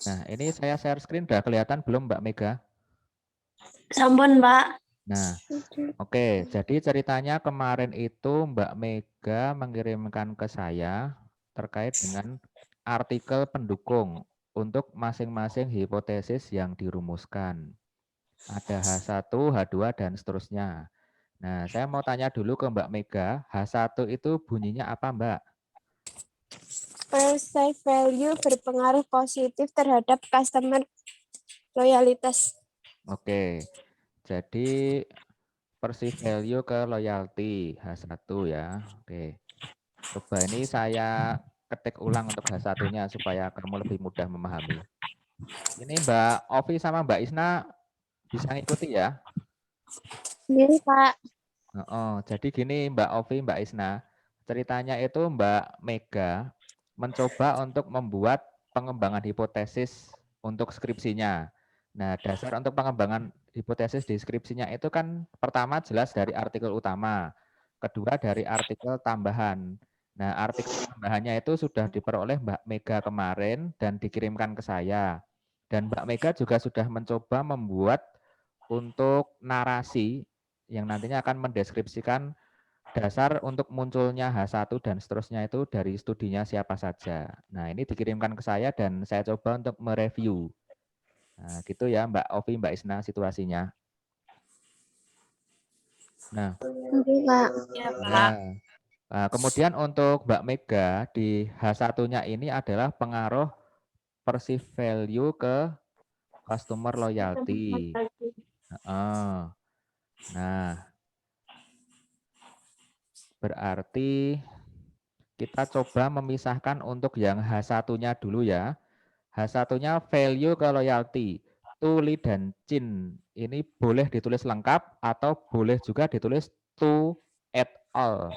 Nah, ini saya share screen udah kelihatan belum Mbak Mega? Sampun, Pak. Nah, oke. Jadi ceritanya kemarin itu Mbak Mega mengirimkan ke saya terkait dengan artikel pendukung untuk masing-masing hipotesis yang dirumuskan. Ada H1, H2, dan seterusnya. Nah, saya mau tanya dulu ke Mbak Mega, H1 itu bunyinya apa Mbak? Perceived value berpengaruh positif terhadap customer loyalitas. Oke, jadi perceived value ke loyalty H1 ya. Oke. Coba ini saya ketik ulang untuk H1-nya supaya kamu lebih mudah memahami. Ini Mbak Ovi sama Mbak Isna bisa ngikuti ya. Ini, Pak. Jadi gini Mbak Ovi, Mbak Isna, ceritanya itu Mbak Mega mencoba untuk membuat pengembangan hipotesis untuk skripsinya. Nah, dasar untuk pengembangan hipotesis di skripsinya itu kan pertama jelas dari artikel utama, kedua dari artikel tambahan. Nah, artikel tambahannya itu sudah diperoleh Mbak Mega kemarin dan dikirimkan ke saya. Dan Mbak Mega juga sudah mencoba membuat untuk narasi yang nantinya akan mendeskripsikan dasar untuk munculnya H1 dan seterusnya itu dari studinya siapa saja. Nah, ini dikirimkan ke saya dan saya coba untuk mereview. Nah, gitu ya Mbak Ovi, Mbak Isna situasinya. Nah, Oke, Pak. Ya, Pak. ya. Nah, kemudian untuk Mbak Mega di H1-nya ini adalah pengaruh perceived value ke customer loyalty. Heeh. Nah, berarti kita coba memisahkan untuk yang H1-nya dulu ya. H1-nya value ke loyalty. To, li, dan cin. Ini boleh ditulis lengkap atau boleh juga ditulis to et al.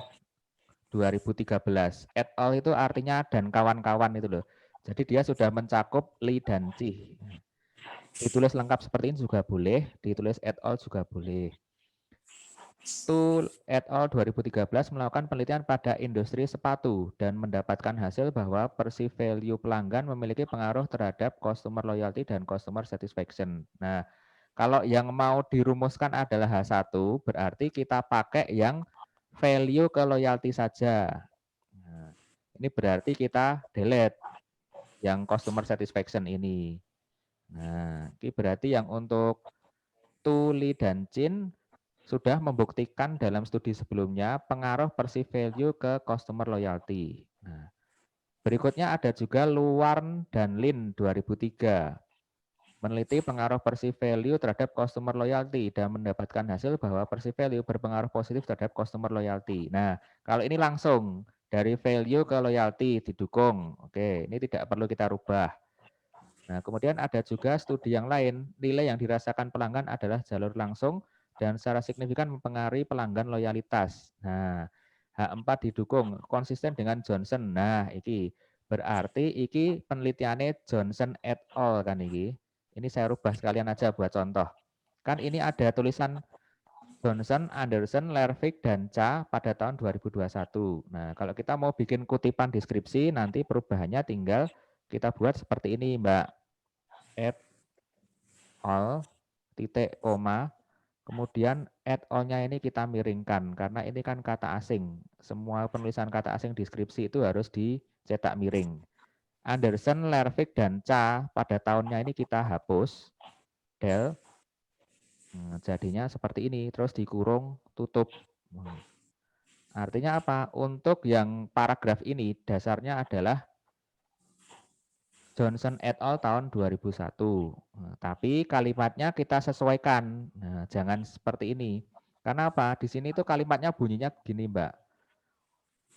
2013. Et al itu artinya dan kawan-kawan itu loh. Jadi dia sudah mencakup li dan ci. Ditulis lengkap seperti ini juga boleh, ditulis et al juga boleh. Tu et al. 2013 melakukan penelitian pada industri sepatu dan mendapatkan hasil bahwa perceived value pelanggan memiliki pengaruh terhadap customer loyalty dan customer satisfaction. Nah, kalau yang mau dirumuskan adalah H1, berarti kita pakai yang value ke loyalty saja. Nah, ini berarti kita delete yang customer satisfaction ini. Nah, ini berarti yang untuk Tu, Li, dan Chin sudah membuktikan dalam studi sebelumnya pengaruh perceived value ke customer loyalty. Nah, berikutnya ada juga Luarn dan Lin 2003 meneliti pengaruh perceived value terhadap customer loyalty dan mendapatkan hasil bahwa perceived value berpengaruh positif terhadap customer loyalty. Nah, kalau ini langsung dari value ke loyalty didukung. Oke, ini tidak perlu kita rubah. Nah, kemudian ada juga studi yang lain, nilai yang dirasakan pelanggan adalah jalur langsung dan secara signifikan mempengaruhi pelanggan loyalitas. Nah, H4 didukung konsisten dengan Johnson. Nah, iki berarti iki penelitiannya Johnson et al kan iki. Ini saya rubah sekalian aja buat contoh. Kan ini ada tulisan Johnson, Anderson, Lervik, dan Cha pada tahun 2021. Nah, kalau kita mau bikin kutipan deskripsi, nanti perubahannya tinggal kita buat seperti ini, Mbak. Et al, titik, koma, kemudian et al-nya ini kita miringkan, karena ini kan kata asing. Semua penulisan kata asing deskripsi itu harus dicetak miring. Anderson, Lervik, dan Cha pada tahunnya ini kita hapus, del, jadinya seperti ini, terus dikurung, tutup. Artinya apa? Untuk yang paragraf ini dasarnya adalah Johnson et al. Tahun 2001. Nah, tapi kalimatnya kita sesuaikan. Nah, jangan seperti ini. Karena apa? Di sini itu kalimatnya bunyinya gini, Mbak.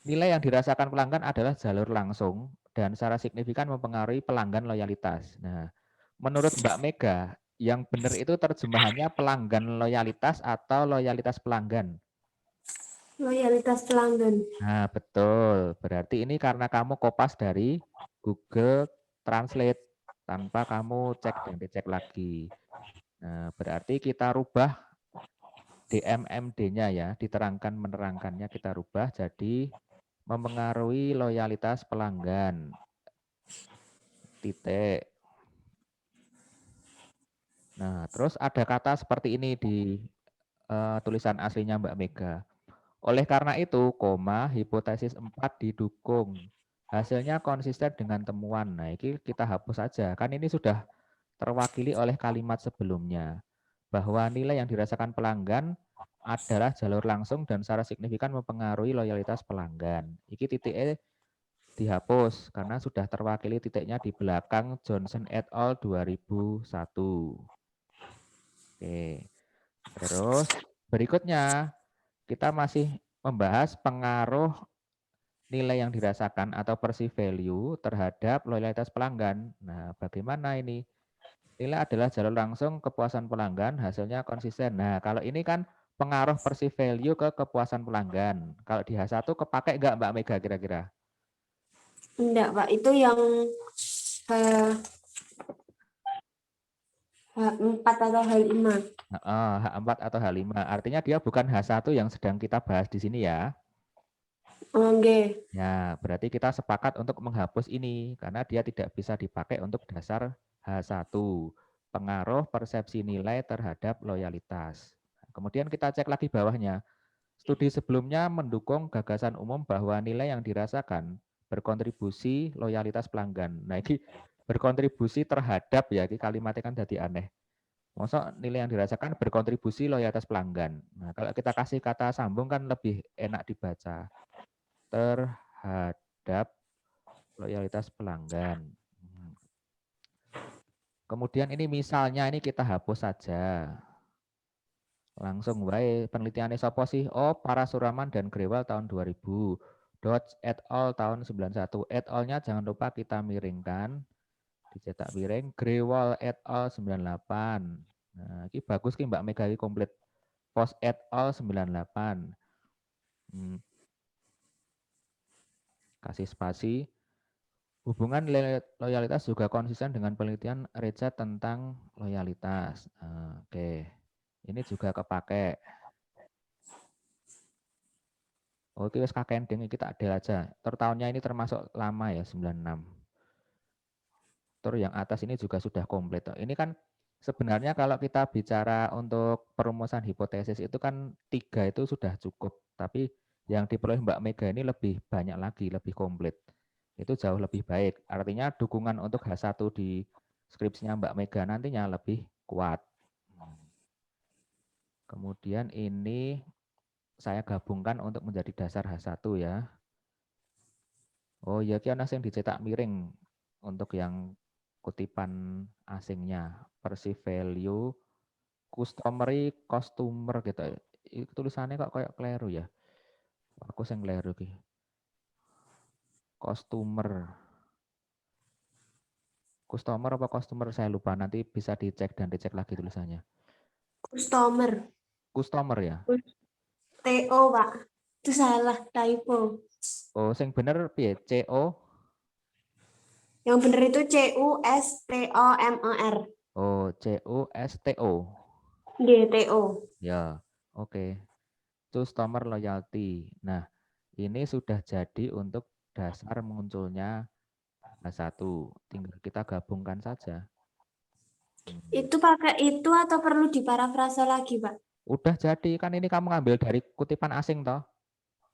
Nilai yang dirasakan pelanggan adalah jalur langsung dan secara signifikan mempengaruhi pelanggan loyalitas. Nah, menurut Mbak Mega, yang benar itu terjemahannya pelanggan loyalitas atau loyalitas pelanggan? Loyalitas pelanggan. Nah, betul. Berarti ini karena kamu kopas dari Google Translate tanpa kamu cek dan dicek lagi. Nah, berarti kita rubah DMMD-nya ya, diterangkan menerangkannya kita rubah jadi mempengaruhi loyalitas pelanggan. Titik. Nah, terus ada kata seperti ini di tulisan aslinya Mbak Mega. Oleh karena itu, koma, hipotesis 4 didukung. Hasilnya konsisten dengan temuan. Nah, ini kita hapus saja. Kan ini sudah terwakili oleh kalimat sebelumnya. Bahwa nilai yang dirasakan pelanggan adalah jalur langsung dan secara signifikan mempengaruhi loyalitas pelanggan. Iki titiknya dihapus karena sudah terwakili titiknya di belakang Johnson et al. 2001. Oke. Terus berikutnya kita masih membahas pengaruh nilai yang dirasakan atau perceived value terhadap loyalitas pelanggan. Nah, bagaimana ini? Nilai adalah jalur langsung kepuasan pelanggan, hasilnya konsisten. Nah, kalau ini kan pengaruh perceived value ke kepuasan pelanggan. Kalau di H1 kepake nggak Mbak Mega kira-kira? Enggak, Pak. Itu yang H4 atau H5. H4 atau H5. Artinya dia bukan H1 yang sedang kita bahas di sini ya. Oke. Ya, berarti kita sepakat untuk menghapus ini karena dia tidak bisa dipakai untuk dasar H1. Pengaruh persepsi nilai terhadap loyalitas. Kemudian kita cek lagi bawahnya. Studi sebelumnya mendukung gagasan umum bahwa nilai yang dirasakan berkontribusi loyalitas pelanggan. Nah, ini berkontribusi terhadap ya, ini kalimatnya kan jadi aneh. Maksud nilai yang dirasakan berkontribusi loyalitas pelanggan. Nah, kalau kita kasih kata sambung kan lebih enak dibaca. Terhadap loyalitas pelanggan. Kemudian ini misalnya ini kita hapus saja. Langsung wae penelitiannya sopo sih? Oh, Parasuraman dan Grewal tahun 2000. Dodge et al tahun 91. Et al-nya jangan lupa kita miringkan. Dicetak miring. Grewal et al 98. Nah, ini bagus ki Mbak Mega ini komplit. Post et al 98. Kasih spasi. Hubungan loyalitas juga konsisten dengan penelitian Reca tentang loyalitas. Oke, ini juga kepake. Oke, wes kakending kita adil aja. Tahunnya ini termasuk lama ya, 96. Terus yang atas ini juga sudah komplit. Ini kan sebenarnya kalau kita bicara untuk perumusan hipotesis itu kan 3 itu sudah cukup. Tapi yang diperoleh Mbak Mega ini lebih banyak lagi, lebih komplit. Itu jauh lebih baik. Artinya dukungan untuk H1 di skripsinya Mbak Mega nantinya lebih kuat. Kemudian ini saya gabungkan untuk menjadi dasar H1 ya. Oh iya, ki ana sing dicetak miring untuk yang kutipan asingnya. Perceived value, customer gitu. Tulisannya kok kayak keliru ya. Aku sing keliru ki. Customer apa customer saya lupa. Nanti bisa dicek dan dicek lagi tulisannya. Customer. Customer ya. TO, Pak. Itu salah, typo. Oh, sing bener piye? CO. Yang benar itu CUSTOMER. Oh, CUSTO. GTO. Ya, oke. Customer loyalty. Nah, ini sudah jadi untuk dasar munculnya H1. Tinggal kita gabungkan saja. Itu pakai itu atau perlu diparafrase lagi, Pak? Udah jadi, kan ini kamu ngambil dari kutipan asing toh.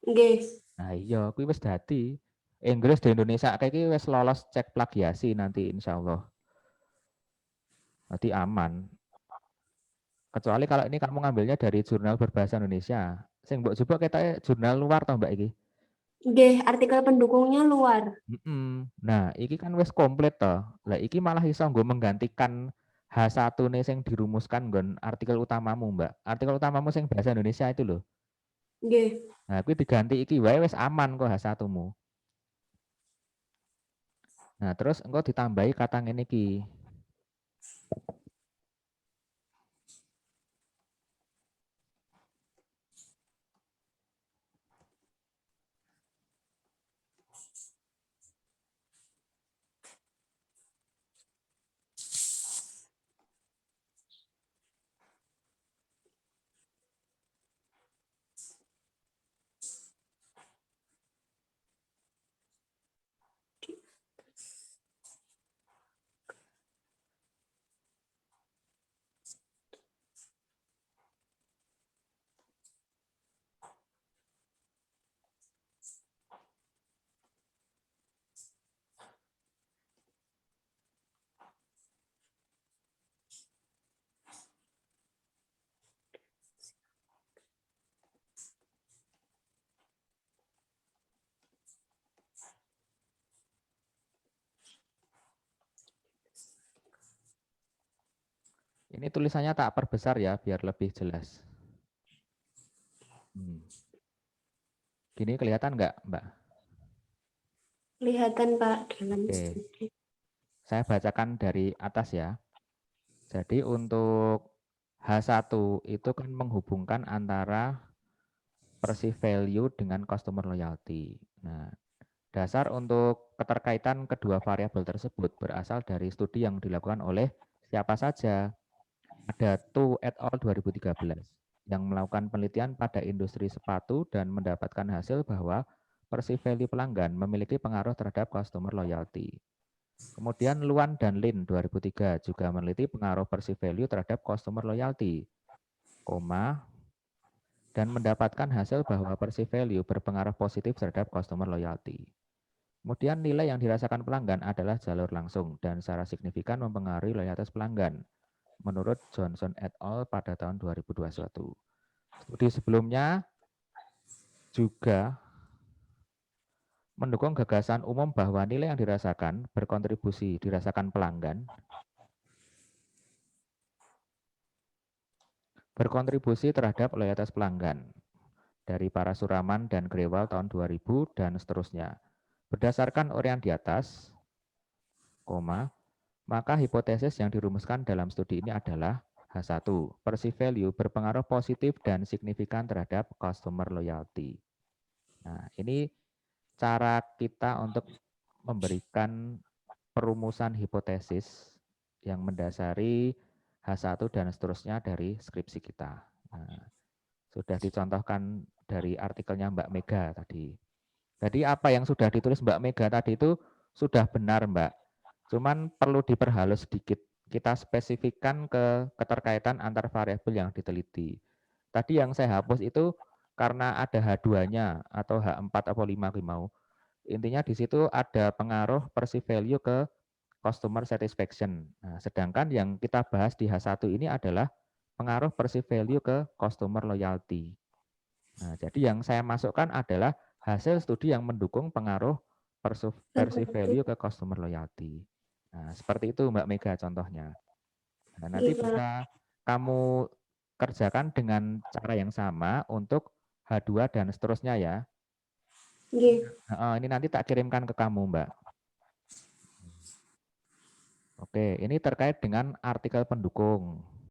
Nggih. Nah iya, kuwi wis dadi. Inggris di Indonesia kayak iki wis lolos cek plagiasi nanti insya Allah. Nanti aman. Kecuali kalau ini kamu ngambilnya dari jurnal berbahasa Indonesia. Sing mbok coba kita jurnal luar toh Mbak iki. Nggih, artikel pendukungnya luar. Nah, iki kan wis komplit toh. Lah iki malah iso nggo menggantikan H1 nih sing dirumuskan nggon artikel utamamu, Mbak. Artikel utamamu sing bahasa Indonesia itu loh. Nggih. Nah, kuwi diganti iki wae wis aman kok H1-mu. Nah, terus engko ditambahi kata ngene iki. Ini tulisannya tak perbesar ya, biar lebih jelas. Gini kelihatan nggak, Mbak? Kelihatan Pak dalam Oke, studi. saya bacakan dari atas ya. Jadi untuk H1 itu kan menghubungkan antara perceived value dengan customer loyalty. Nah, dasar untuk keterkaitan kedua variabel tersebut berasal dari studi yang dilakukan oleh siapa saja. Ada Tu et al. 2013 yang melakukan penelitian pada industri sepatu dan mendapatkan hasil bahwa perceived value pelanggan memiliki pengaruh terhadap customer loyalty. Kemudian Luan dan Lin 2003 juga meneliti pengaruh perceived value terhadap customer loyalty, dan mendapatkan hasil bahwa perceived value berpengaruh positif terhadap customer loyalty. Kemudian nilai yang dirasakan pelanggan adalah jalur langsung dan secara signifikan mempengaruhi loyalitas pelanggan, menurut Johnson et al. Pada tahun 2021. Studi sebelumnya juga mendukung gagasan umum bahwa nilai yang dirasakan dirasakan pelanggan berkontribusi terhadap loyalitas pelanggan dari para Suraman dan Grewal tahun 2000 dan seterusnya. Berdasarkan uraian di atas, maka hipotesis yang dirumuskan dalam studi ini adalah H1, perceived value berpengaruh positif dan signifikan terhadap customer loyalty. Nah, ini cara kita untuk memberikan perumusan hipotesis yang mendasari H1 dan seterusnya dari skripsi kita. Nah, sudah dicontohkan dari artikelnya Mbak Mega tadi. Jadi apa yang sudah ditulis Mbak Mega tadi itu sudah benar, Mbak. Cuman perlu diperhalus sedikit. Kita spesifikkan ke keterkaitan antar variabel yang diteliti. Tadi yang saya hapus itu karena ada H2-nya atau H4 atau 5 mau. Intinya di situ ada pengaruh perceived value ke customer satisfaction. Nah, sedangkan yang kita bahas di H1 ini adalah pengaruh perceived value ke customer loyalty. Nah, jadi yang saya masukkan adalah hasil studi yang mendukung pengaruh perceived value ke customer loyalty. Nah, seperti itu Mbak Mega contohnya. Nah, nanti bisa kamu kerjakan dengan cara yang sama untuk H2 dan seterusnya ya. Ini nanti tak kirimkan ke kamu, Mbak. Oke, ini terkait dengan artikel pendukung.